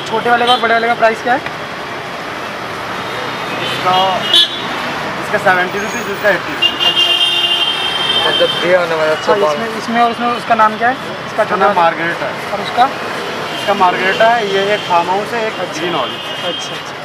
छोटे वाले का और बड़े वाले का प्राइस क्या है? इसका 70 रुपीज़, इसका 80। मतलब ये होने वाला अच्छा इसमें इसमें और उसमें उसका नाम क्या है? इसका छोटा नाम मार्गरेट है और उसका मार्गरेट है। ये एक फार्म हाउस है, एक ग्रीन हॉल। अच्छा अच्छा।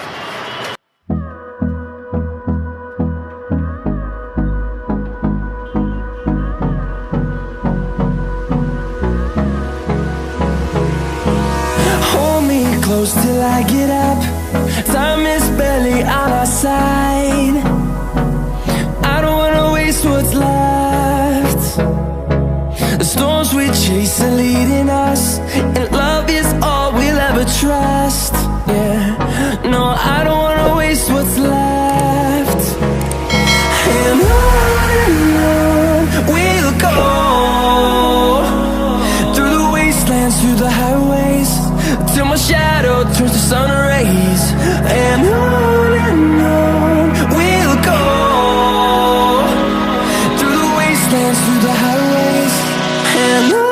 Close till I get up. Time is barely on our side. I don't wanna waste what's left. The storms we chase are leading us, and love is all we'll ever trust. Yeah, no, I don't wanna waste what's left. And on we'll go, through the wastelands, through the highways, till my shadow turns to sun rays. And on we'll go, through the wastelands, through the highways. And on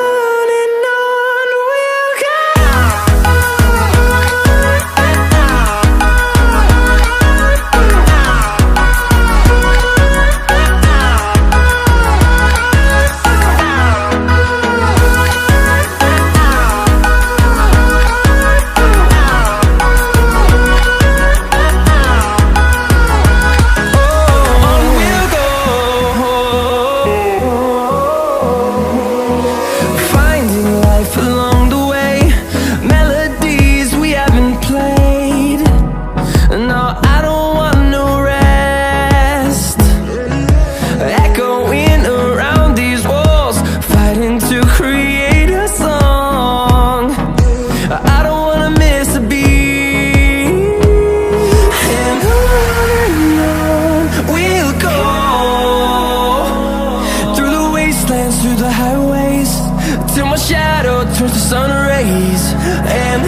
we'll go. Through the highways, till my shadow turns to sun rays. And